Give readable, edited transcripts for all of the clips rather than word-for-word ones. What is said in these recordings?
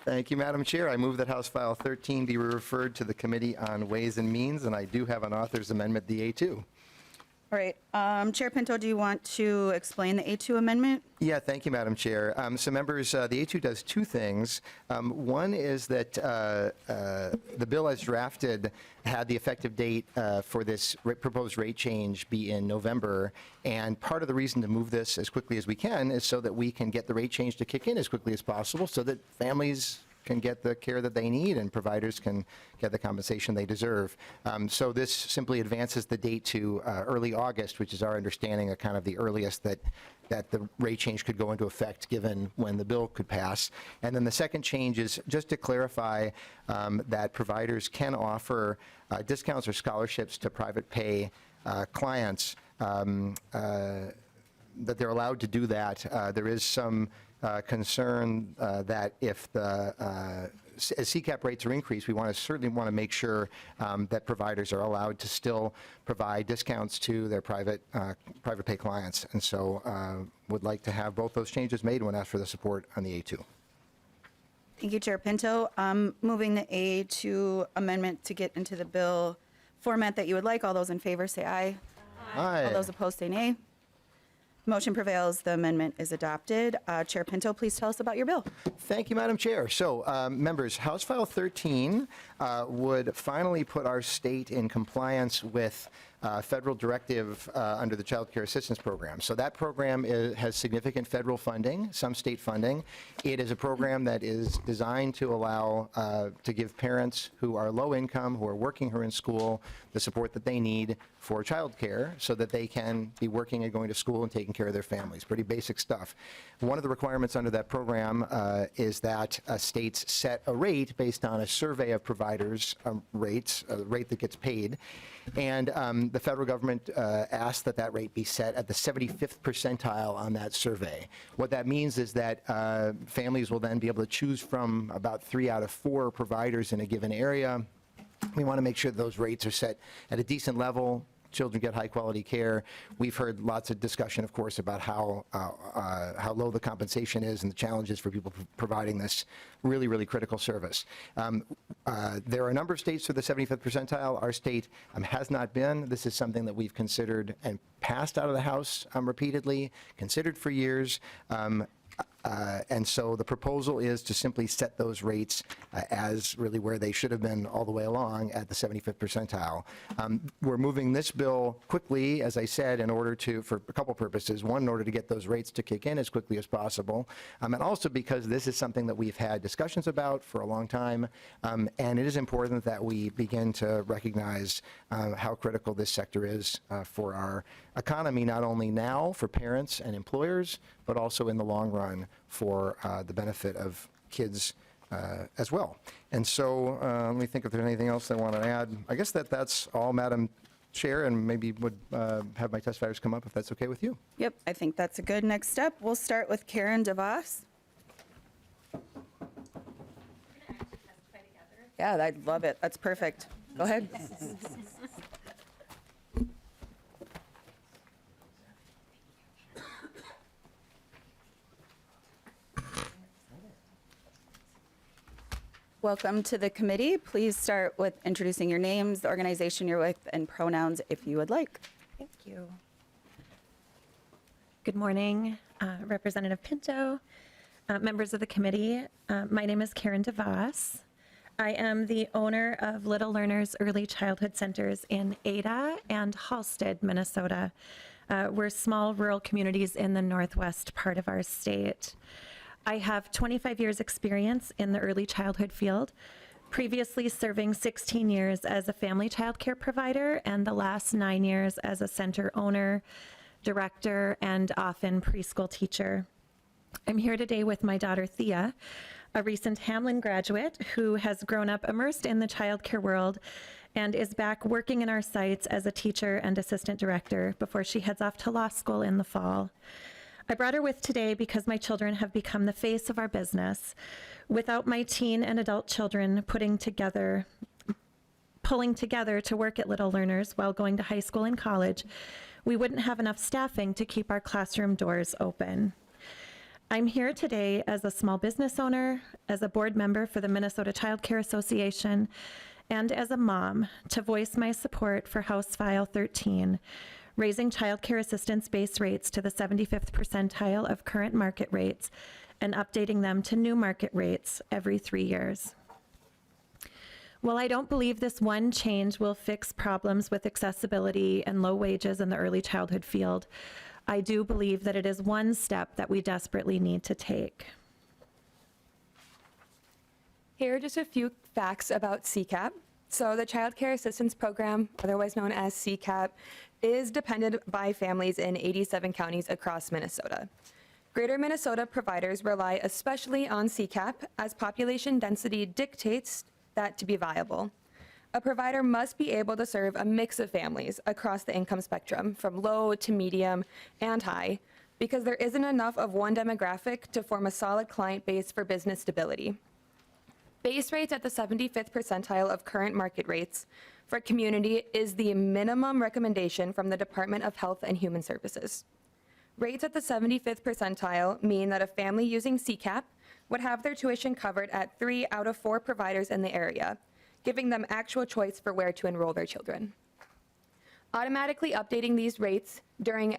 Thank you, Madam Chair. I move that House File 13 be referred to the Committee on Ways and Means, and I do have an author's amendment, the A2. All right. Chair Pinto, do you want to explain the A2 amendment? Yeah, thank you, Madam Chair. So members, the A2 does two things. One is that the bill as drafted had the effective date for this proposed rate change be in November, and part of the reason to move this as quickly as we can is so that we can get the rate change to kick in as quickly as possible so that families can get the care that they need and providers can get the compensation they deserve. So this simply advances the date to early August, which is our understanding of kind of the earliest that the rate change could go into effect given when the bill could pass. And then the second change is just to clarify that providers can offer discounts or scholarships to private pay clients, that they're allowed to do that. There is some concern that if the as CCAP rates are increased, we certainly want to make sure that providers are allowed to still provide discounts to their private pay clients, and so would like to have both those changes made and would ask for the support on the A2. Thank you, Chair Pinto. Moving the A2 amendment to get into the bill format that you would like. All those in favor say aye. Aye. All those opposed say nay. Motion prevails. The amendment is adopted. Chair Pinto, please tell us about your bill. Thank you, Madam Chair. So, members, House File 13 would finally put our state in compliance with federal directive under the Child Care Assistance Program. So that program has significant federal funding, some state funding. It is a program that is designed to allow to give parents who are low income, who are working or in school, the support that they need for child care so that they can be working and going to school and taking care of their families. Pretty basic stuff. One of the requirements under that program is that states set a rate based on a survey of providers' rates, a rate that gets paid. And the federal government asked that that rate be set at the 75th percentile on that survey. What that means is that families will then be able to choose from about 3 out of 4 providers in a given area. We want to make sure that those rates are set at a decent level. Children get high quality care. We've heard lots of discussion, of course, about how low the compensation is and the challenges for people providing this really, really critical service. There are a number of states for the 75th percentile. Our state has not been. This is something that we've considered and passed out of the House repeatedly, considered for years. And so the proposal is to simply set those rates as really where they should have been all the way along at the 75th percentile. We're moving this bill quickly, as I said, in order to, for a couple purposes. One, in order to get those rates to kick in as quickly as possible, and also because this is something that we've had discussions about for a long time, and it is important that we begin to recognize how critical this sector is for our economy, not only now for parents and employers, but also in the long run for the benefit of kids as well. And so let me think if there's anything else I want to add. I guess that's all, Madam Chair, and maybe would have my testifiers come up if that's okay with you. Yep, I think that's a good next step. We'll start with Karen DeVos. Yeah, I'd love it. That's perfect. Go ahead. Welcome to the committee. Please start with introducing your names, the organization you're with, and pronouns if you would like. Thank you. Good morning, Representative Pinto, members of the committee. My name is Karen DeVos. I am the owner of Little Learners Early Childhood Centers in Ada and Halstead, Minnesota. We're small rural communities in the northwest part of our state. I have 25 years experience in the early childhood field, previously serving 16 years as a family child care provider and the last 9 years as a center owner, director, and often preschool teacher. I'm here today with my daughter Thea, a recent Hamlin graduate who has grown up immersed in the child care world and is back working in our sites as a teacher and assistant director before she heads off to law school in the fall. I brought her with today because my children have become the face of our business. Without my teen and adult children pulling together to work at Little Learners while going to high school and college, we wouldn't have enough staffing to keep our classroom doors open. I'm here today as a small business owner, as a board member for the Minnesota Child Care Association, and as a mom to voice my support for House File 13, raising child care assistance base rates to the 75th percentile of current market rates and updating them to new market rates every 3 years. While I don't believe this one change will fix problems with accessibility and low wages in the early childhood field, I do believe that it is one step that we desperately need to take. Here are just a few facts about CCAP. So the Child Care Assistance Program, otherwise known as CCAP, is depended by families in 87 counties across Minnesota. Greater Minnesota providers rely especially on CCAP as population density dictates that to be viable. A provider must be able to serve a mix of families across the income spectrum, from low to medium and high, because there isn't enough of one demographic to form a solid client base for business stability. Base rates at the 75th percentile of current market rates for a community is the minimum recommendation from the Department of Health and Human Services. Rates at the 75th percentile mean that a family using CCAP would have their tuition covered at 3 out of 4 providers in the area, giving them actual choice for where to enroll their children. Automatically updating these rates during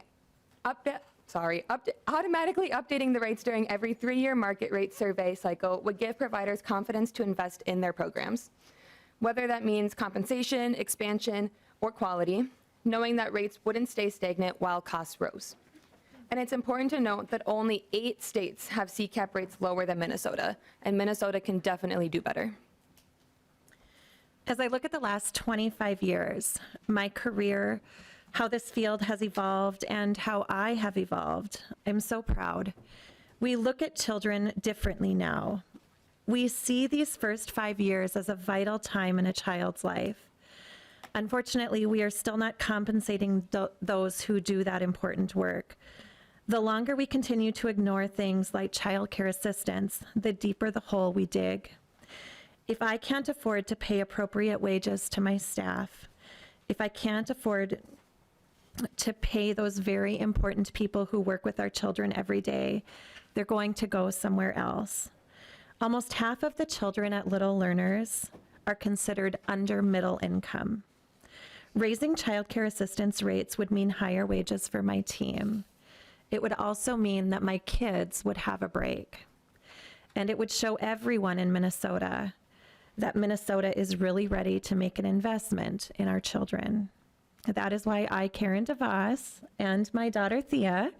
automatically updating the rates during every 3-year market rate survey cycle would give providers confidence to invest in their programs, whether that means compensation, expansion, or quality, knowing that rates wouldn't stay stagnant while costs rose. And it's important to note that only 8 states have CCAP rates lower than Minnesota, and Minnesota can definitely do better. As I look at the last 25 years, my career, how this field has evolved, and how I have evolved, I'm so proud. We look at children differently now. We see these first 5 years as a vital time in a child's life. Unfortunately, we are still not compensating those who do that important work. The longer we continue to ignore things like child care assistance, the deeper the hole we dig. If I can't afford to pay appropriate wages to my staff, if I can't afford to pay those very important people who work with our children every day, they're going to go somewhere else. Almost half of the children at Little Learners are considered under middle income. Raising child care assistance rates would mean higher wages for my team. It would also mean that my kids would have a break. And it would show everyone in Minnesota that Minnesota is really ready to make an investment in our children. That is why I, Karen DeVos, and my daughter Thea,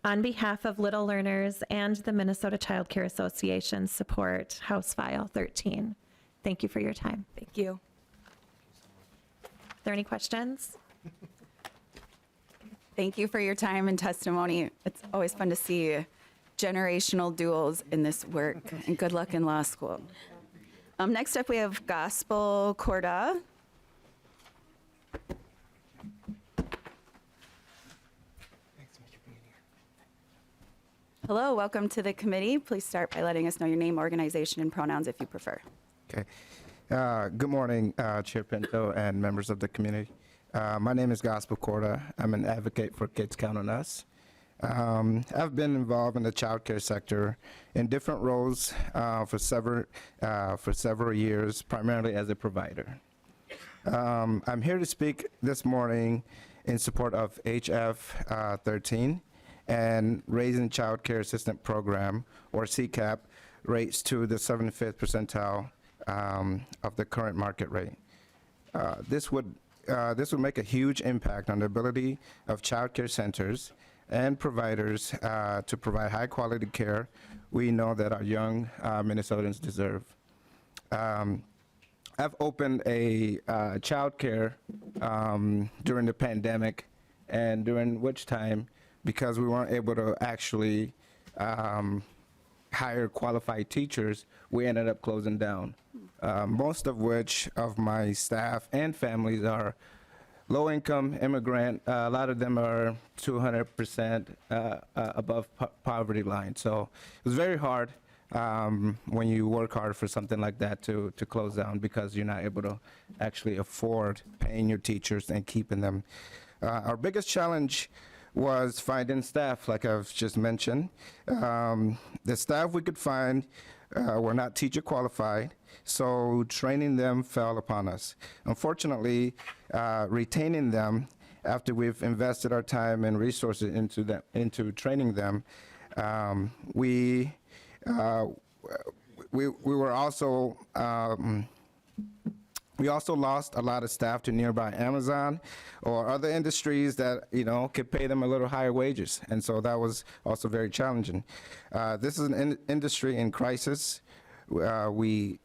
on behalf of Little Learners and the Minnesota Child Care Association, support House File 13. Thank you for your time. Thank you. Are there any questions? Thank you for your time and testimony. It's always fun to see generational duels in this work, and good luck in law school. Next up, we have Gospel Corda. Hello, welcome to the committee. Please start by letting us know your name, organization, and pronouns if you prefer. Okay. Good morning, Chair Pinto and members of the community. My name is Gospel Corda. I'm an advocate for Kids Count on Us. I've been involved in the child care sector in different roles for several years, primarily as a provider. I'm here to speak this morning in support of HF13 and raising child care assistant program, or CCAP, rates to the 75th percentile of the current market rate. This would make a huge impact on the ability of child care centers and providers to provide high quality care we know that our young Minnesotans deserve. I've opened a child care during the pandemic, and during which time, because we weren't able to actually hire qualified teachers, we ended up closing down. Most of which of my staff and families are low-income immigrant. A lot of them are 200% above poverty line. So it was very hard when you work hard for something like that to close down, because you're not able to actually afford paying your teachers and keeping them. Our biggest challenge was finding staff, like I've just mentioned. The staff we could find were not teacher qualified, so training them fell upon us. Unfortunately, retaining them after we've invested our time and resources into training them, we were also we also lost a lot of staff to nearby Amazon or other industries that, could pay them a little higher wages. And so that was also very challenging. This is an industry in crisis. We,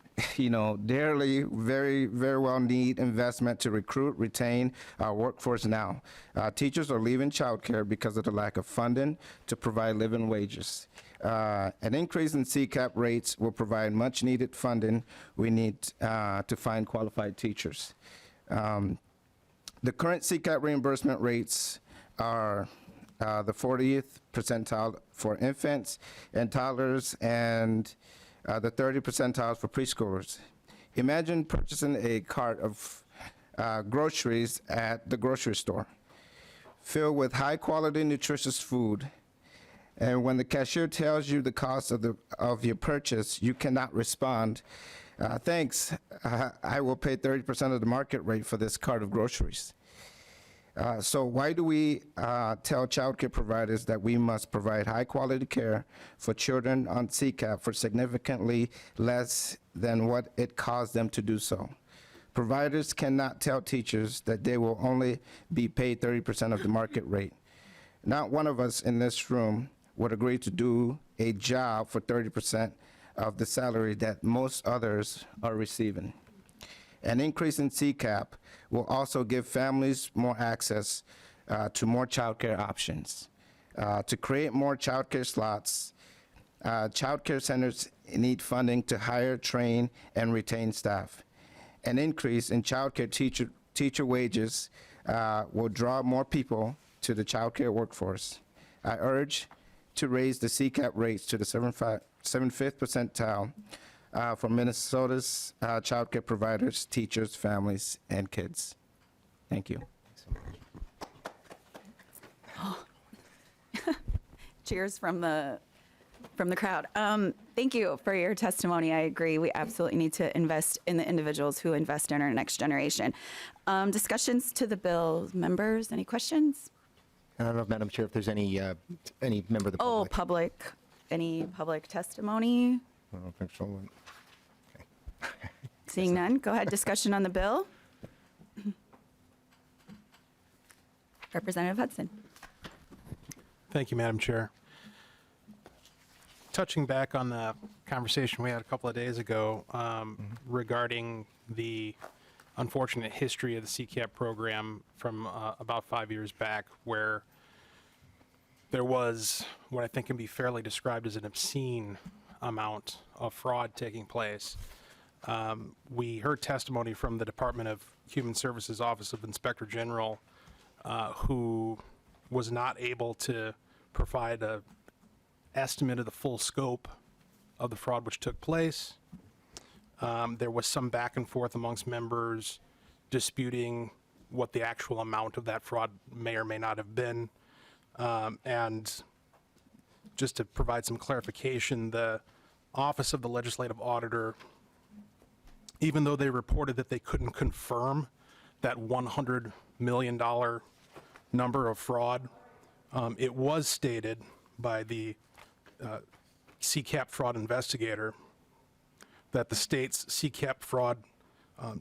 dearly, very, very well need investment to recruit, retain our workforce now. Teachers are leaving childcare because of the lack of funding to provide living wages. An increase in CCAP rates will provide much needed funding we need to find qualified teachers. The current CCAP reimbursement rates are the 40th percentile for infants and toddlers and the 30 percentiles for preschoolers. Imagine purchasing a cart of groceries at the grocery store filled with high quality nutritious food. And when the cashier tells you the cost of your purchase, you cannot respond, thanks, I will pay 30% of the market rate for this cart of groceries. So why do we tell childcare providers that we must provide high quality care for children on CCAP for significantly less than what it costs them to do so? Providers cannot tell teachers that they will only be paid 30% of the market rate. Not one of us in this room would agree to do a job for 30% of the salary that most others are receiving. An increase in CCAP will also give families more access to more childcare options. To create more childcare slots, childcare centers need funding to hire, train, and retain staff. An increase in childcare teacher wages will draw more people to the childcare workforce. I urge to raise the CCAP rates to the 75th percentile for Minnesota's childcare providers, teachers, families, and kids. Thank you. Cheers from the crowd. Thank you for your testimony. I agree. We absolutely need to invest in the individuals who invest in our next generation. Discussions to the bill. Members, any questions? I don't know, Madam Chair, if there's any member of the Oh, public. public. Any public testimony? I don't think so. Seeing none, go ahead. Discussion on the bill. Representative Hudson. Thank you, Madam Chair. Touching back on the conversation we had a couple of days ago regarding the unfortunate history of the CCAP program from about 5 years back, where there was what I think can be fairly described as an obscene amount of fraud taking place. We heard testimony from the Department of Human Services Office of Inspector General, who was not able to provide an estimate of the full scope of the fraud which took place. There was some back and forth amongst members disputing what the actual amount of that fraud may or may not have been. And just to provide some clarification, the Office of the Legislative Auditor, even though they reported that they couldn't confirm that $100 million number of fraud, it was stated by the CCAP fraud investigator that the state's CCAP fraud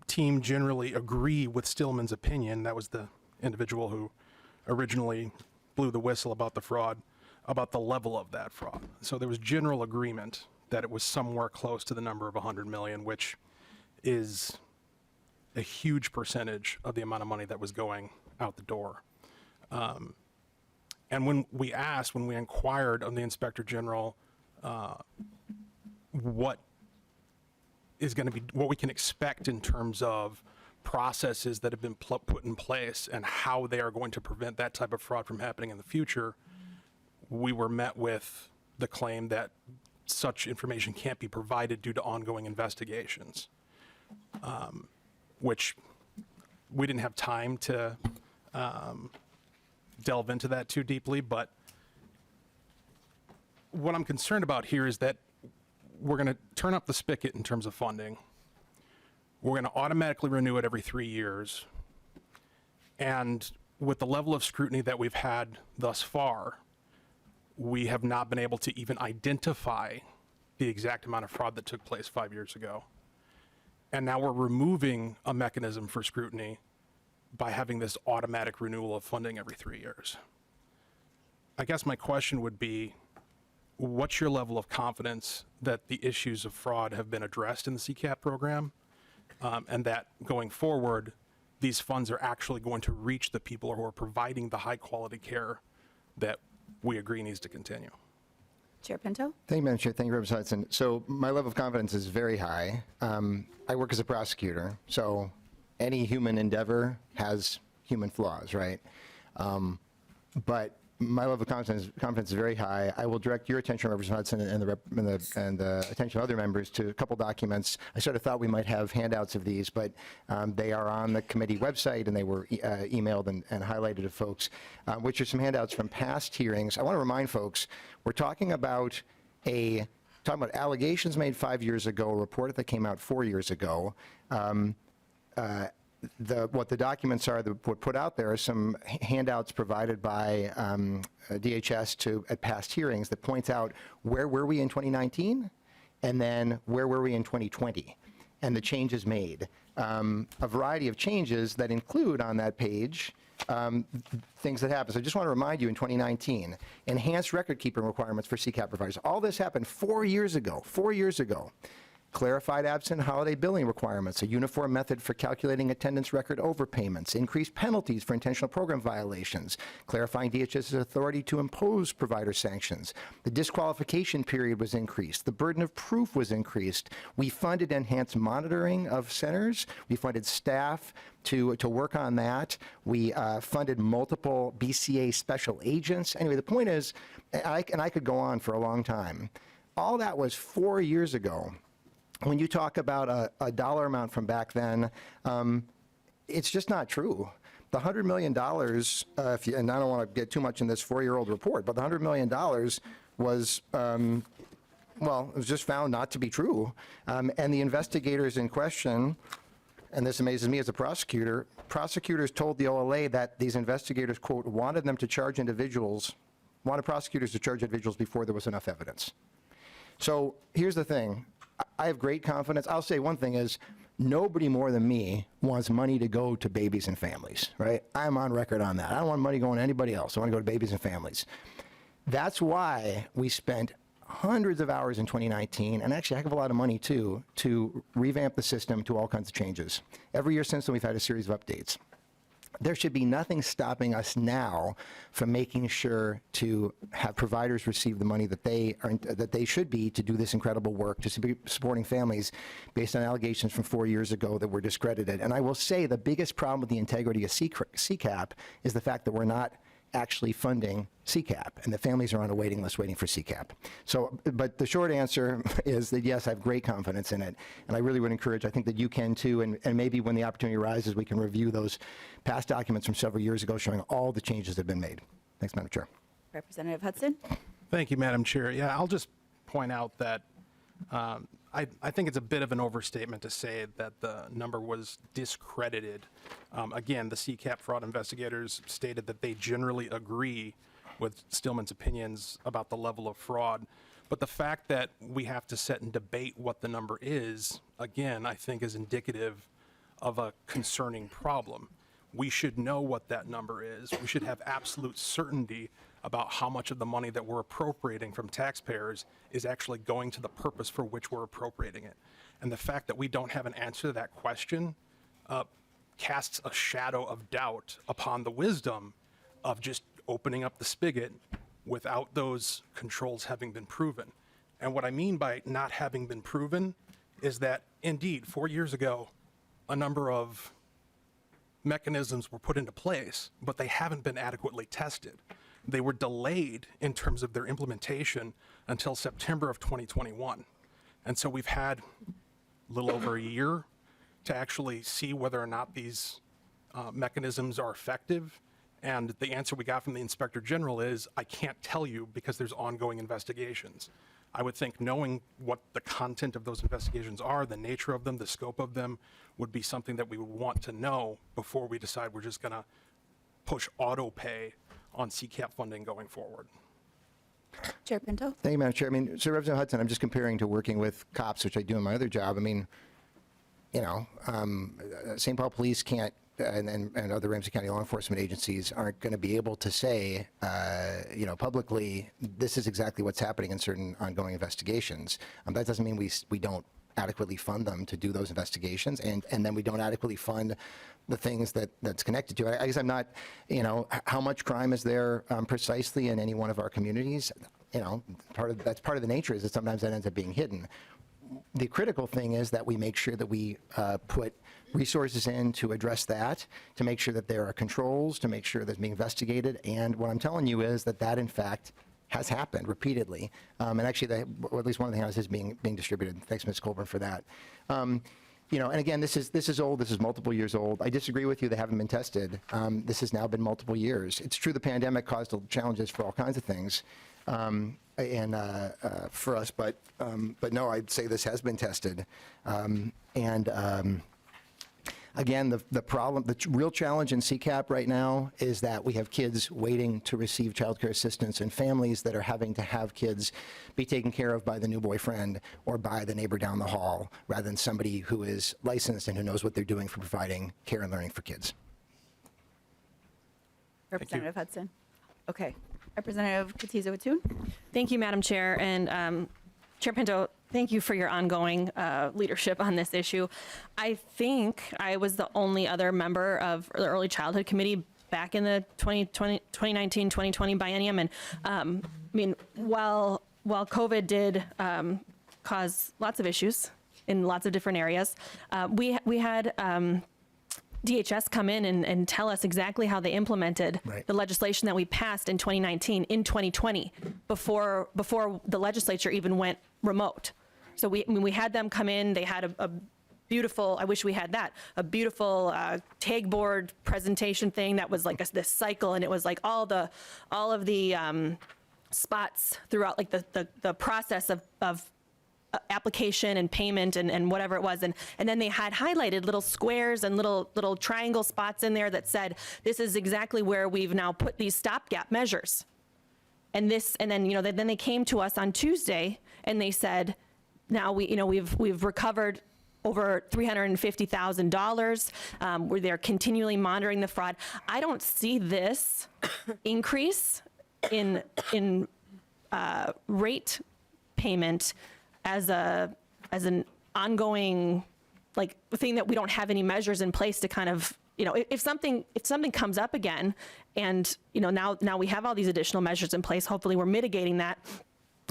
team generally agree with Stillman's opinion. That was the individual who originally blew the whistle about the fraud, about the level of that fraud. So there was general agreement that it was somewhere close to the number of 100 million, which is a huge percentage of the amount of money that was going out the door. And when we inquired of the Inspector General what we can expect in terms of processes that have been put in place and how they are going to prevent that type of fraud from happening in the future, we were met with the claim that such information can't be provided due to ongoing investigations, which we didn't have time to delve into that too deeply, but what I'm concerned about here is that we're going to turn up the spigot in terms of funding. We're going to automatically renew it every 3 years. And with the level of scrutiny that we've had thus far, we have not been able to even identify the exact amount of fraud that took place 5 years ago. And now we're removing a mechanism for scrutiny by having this automatic renewal of funding every 3 years. I guess my question would be, what's your level of confidence that the issues of fraud have been addressed in the CCAP program, and that going forward, these funds are actually going to reach the people who are providing the high quality care that we agree needs to continue? Chair Pinto? Thank you, Madam Chair. Thank you, Representative Hudson. So my level of confidence is very high. I work as a prosecutor, so any human endeavor has human flaws, right? But my level of confidence is very high. I will direct your attention, Representative Hudson, and the attention of other members to a couple documents. I sort of thought we might have handouts of these, but they are on the committee website, and they were emailed and highlighted to folks, which are some handouts from past hearings. I want to remind folks, we're talking about allegations made 5 years ago, a report that came out 4 years ago. What the documents are that were put out there are some handouts provided by DHS at past hearings that points out where were we in 2019 and then where were we in 2020 and the changes made. A variety of changes that include on that page things that happened. So I just want to remind you, in 2019, enhanced record keeping requirements for CCAP providers. All this happened 4 years ago. 4 years ago. Clarified absent holiday billing requirements, a uniform method for calculating attendance record overpayments, increased penalties for intentional program violations, clarifying DHS's authority to impose provider sanctions. The disqualification period was increased. The burden of proof was increased. We funded enhanced monitoring of centers. We funded staff to work on that. We funded multiple BCA special agents. Anyway, the point is, and I could go on for a long time, all that was 4 years ago. When you talk about a dollar amount from back then, it's just not true. The $100 million, and I don't want to get too much in this 4-year-old report, but the $100 million was, well, it was just found not to be true. And the investigators in question, and this amazes me as a prosecutor, prosecutors told the OLA that these investigators, quote, wanted prosecutors to charge individuals before there was enough evidence. So here's the thing. I have great confidence. I'll say one thing is, nobody more than me wants money to go to babies and families, right? I'm on record on that. I don't want money going to anybody else. I want to go to babies and families. That's why we spent hundreds of hours in 2019, and actually a heck of a lot of money too, to revamp the system to all kinds of changes. Every year since then, we've had a series of updates. There should be nothing stopping us now from making sure to have providers receive the money that they should be to do this incredible work, to be supporting families based on allegations from 4 years ago that were discredited. And I will say the biggest problem with the integrity of CCAP is the fact that we're not actually funding CCAP, and the families are on a waiting list waiting for CCAP. So, but the short answer is that yes, I have great confidence in it, and I really would encourage, I think that you can too, and maybe when the opportunity arises, we can review those past documents from several years ago showing all the changes that have been made. Thanks, Madam Chair. Representative Hudson? Thank you, Madam Chair. Yeah, I'll just point out that I think it's a bit of an overstatement to say that the number was discredited. Again, the CCAP fraud investigators stated that they generally agree with Stillman's opinions about the level of fraud. But the fact that we have to sit and debate what the number is, again, I think is indicative of a concerning problem. We should know what that number is. We should have absolute certainty about how much of the money that we're appropriating from taxpayers is actually going to the purpose for which we're appropriating it. And the fact that we don't have an answer to that question casts a shadow of doubt upon the wisdom of just opening up the spigot without those controls having been proven. And what I mean by not having been proven is that, indeed, 4 years ago, a number of mechanisms were put into place, but they haven't been adequately tested. They were delayed in terms of their implementation until September of 2021. And so we've had a little over a year to actually see whether or not these mechanisms are effective And the answer we got from the Inspector General is, I can't tell you because there's ongoing investigations. I would think knowing what the content of those investigations are, the nature of them, the scope of them, would be something that we would want to know before we decide we're just going to push auto pay on CCAP funding going forward. Chair Pinto? Thank you, Madam Chair. I mean, so Representative Hudson, I'm just comparing to working with cops, which I do in my other job. I mean, you know, St. Paul Police can't, and other Ramsey County law enforcement agencies aren't going to be able to say, you know, publicly, this is exactly what's happening in certain ongoing investigations. That doesn't mean we don't adequately fund them to do those investigations, and then we don't adequately fund the things that's connected to it. I guess I'm not, you know, how much crime is there precisely in any one of our communities? You know, that's part of the nature is that sometimes that ends up being hidden. The critical thing is that we make sure that we put resources in to address that, to make sure that there are controls, to make sure that's being investigated. And what I'm telling you is that in fact has happened repeatedly. And actually, or at least one of the houses is being distributed. Thanks, Ms. Colburn, for that. You know, and again, this is old. This is multiple years old. I disagree with you. They haven't been tested. This has now been multiple years. It's true the pandemic caused challenges for all kinds of things. For us, but no, I'd say this has been tested. Again, the problem, the real challenge in CCAP right now is that we have kids waiting to receive child care assistance and families that are having to have kids be taken care of by the new boyfriend or by the neighbor down the hall, rather than somebody who is licensed and who knows what they're doing for providing care and learning for kids. Representative Hudson? Okay. Representative Katiza-Watun? Thank you, Madam Chair. And Chair Pinto, thank you for your ongoing leadership on this issue. I think I was the only other member of the Early Childhood Committee back in the 2019-2020 biennium. And I mean, while COVID did cause lots of issues in lots of different areas, we had DHS come in and tell us exactly how they implemented the legislation that we passed in 2019 in 2020 before the legislature even went remote. So we had them come in. They had a beautiful, I wish we had that, a beautiful tag board presentation thing that was like this cycle, and it was like all of the spots throughout like the process of application and payment and whatever it was, and then they had highlighted little squares and little triangle spots in there that said this is exactly where we've now put these stopgap measures. And then you know then they came to us on Tuesday and they said, now we've recovered over $350,000. Where they're continually monitoring the fraud. I don't see this increase in rate payment as an ongoing like thing that we don't have any measures in place to kind of, you know, if something comes up again, and you know now we have all these additional measures in place, hopefully we're mitigating that.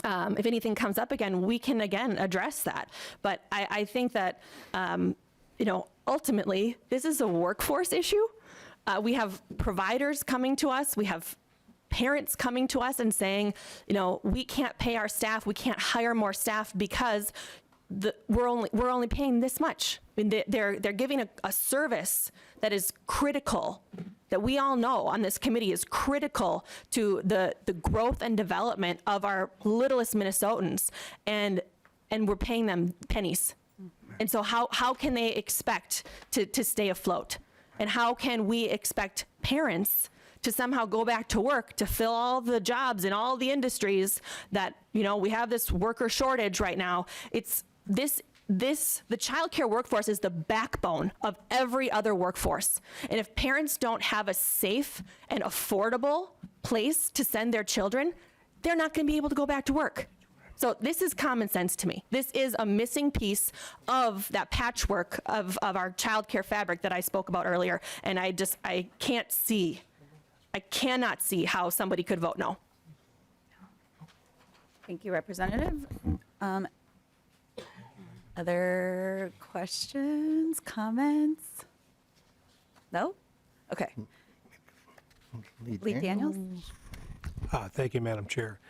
If anything comes up again, we can again address that. But I think that you know, ultimately this is a workforce issue. We have providers coming to us. We have parents coming to us and saying, you know, we can't pay our staff, we can't hire more staff because we're only paying this much. I mean, they're giving a service that is critical, that we all know on this committee is critical to the growth and development of our littlest Minnesotans, and we're paying them pennies. And so how can they expect to stay afloat? And how can we expect parents to somehow go back to work to fill all the jobs in all the industries that, you know, we have this worker shortage right now? It's the childcare workforce is the backbone of every other workforce. And if parents don't have a safe and affordable place to send their children, they're not going to be able to go back to work. So this is common sense to me. This is a missing piece of that patchwork of our childcare fabric that I spoke about earlier. And I cannot see how somebody could vote no. Thank you, Representative. Other questions, comments? No? Okay. Lee Daniels? Thank you, Madam Chair.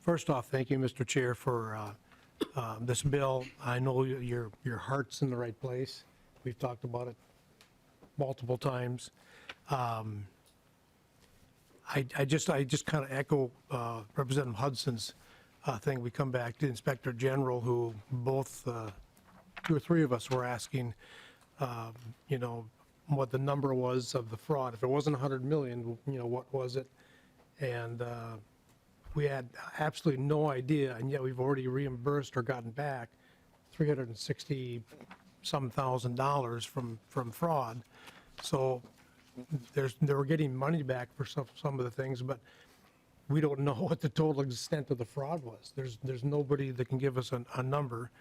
First off, thank you, Mr. Chair, for this bill. I know your heart's in the right place. We've talked about it multiple times. I just kind of echo Representative Hudson's thing. We come back to the Inspector General, who both, two or three of us were asking, you know, what the number was of the fraud. If it wasn't 100 million, you know, what was it? And we had absolutely no idea, and yet we've already reimbursed or gotten back $360-some thousand from fraud. So they were getting money back for some of the things, but we don't know what the total extent of the fraud was. There's nobody that can give us a number.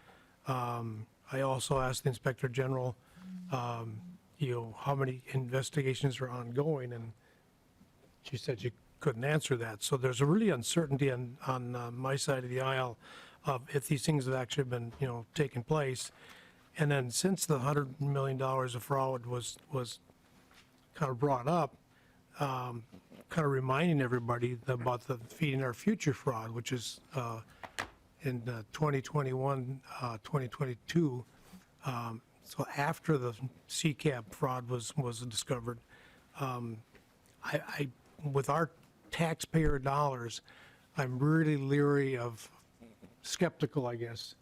I also asked the Inspector General, you know, how many investigations are ongoing, and she said she couldn't answer that. So there's a really uncertainty on my side of the aisle of if these things have actually been, you know, taking place. And then since the $100 million of fraud was kind of brought up, kind of reminding everybody about the Feeding Our Future fraud, which is in 2021, 2022. So after the CCAP fraud was discovered, with our taxpayer dollars, I'm really leery of, skeptical, I guess,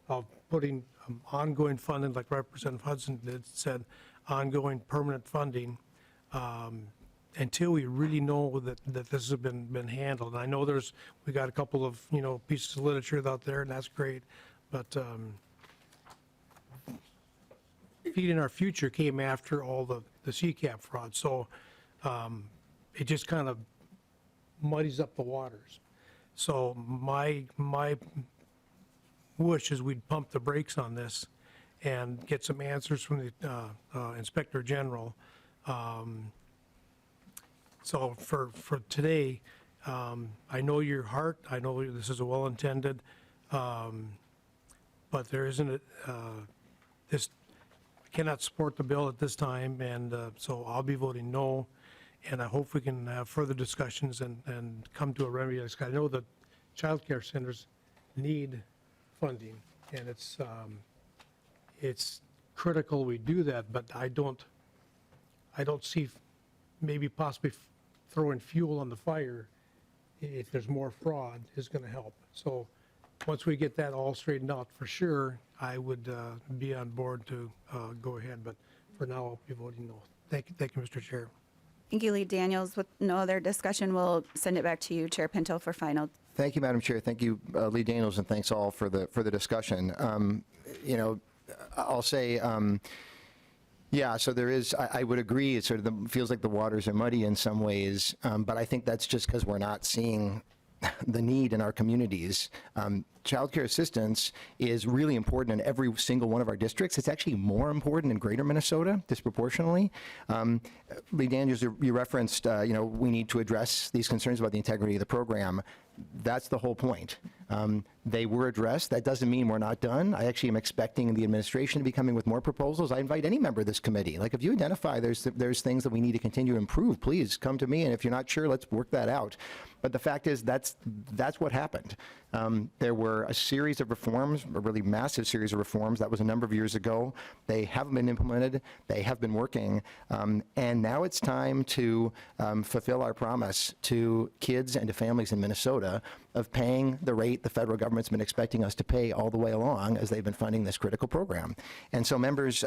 of putting ongoing funding, like Representative Hudson said, ongoing permanent funding, until we really know that this has been handled. And I know we got a couple of, you know, pieces of literature out there, and that's great, but Feeding Our Future came after all the CCAP fraud, so it just kind of muddies up the waters. So my wish is we'd pump the brakes on this and get some answers from the Inspector General. So for today, I know your heart, I know this is a well-intended, but there isn't this cannot support the bill at this time, and so I'll be voting no, and I hope we can have further discussions and come to a remedy. I know that child care centers need funding, and it's critical we do that, but I don't see maybe possibly throwing fuel on the fire if there's more fraud is going to help. So once we get that all straightened out, for sure, I would be on board to go ahead, but for now, I'll be voting no. Thank you, Mr. Chair. Thank you, Lead Daniels. With no other discussion, we'll send it back to you, Chair Pinto, for final. Thank you, Madam Chair. Thank you, Lee Daniels, and thanks all for the discussion. You know, I'll say, yeah, so there is, I would agree, it sort of feels like the waters are muddy in some ways, but I think that's just because we're not seeing the need in our communities. Child care assistance is really important in every single one of our districts. It's actually more important in greater Minnesota, disproportionately. Lee Daniels, you referenced, you know, we need to address these concerns about the integrity of the program. That's the whole point. They were addressed. That doesn't mean we're not done. I actually am expecting the administration to be coming with more proposals. I invite any member of this committee. Like, if you identify there's things that we need to continue to improve, please come to me. And if you're not sure, let's work that out. But the fact is, that's what happened. There were a series of reforms, a really massive series of reforms. That was a number of years ago. They haven't been implemented. They have been working. And now it's time to fulfill our promise to kids and to families in Minnesota of paying the rate the federal government's been expecting us to pay all the way along as they've been funding this critical program. And so, members,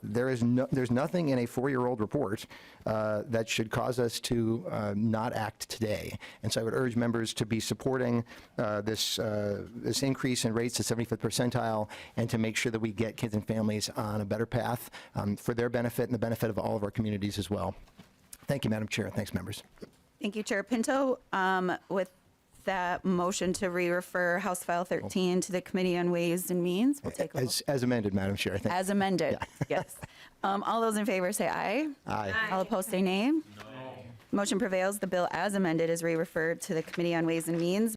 there's nothing in a 4-year-old report that should cause us to not act today. And so I would urge members to be supporting this increase in rates to 75th percentile, and to make sure that we get kids and families on a better path for their benefit and the benefit of all of our communities as well. Thank you, Madam Chair. Thanks, members. Thank you, Chair Pinto. With that motion to re-refer House File 13 to the Committee on Ways and Means, we'll take a vote. As amended, Madam Chair, I think. As amended, yes. All those in favor say aye. Aye. All opposed say nay. No. Motion prevails. The bill as amended is re-referred to the Committee on Ways and Means.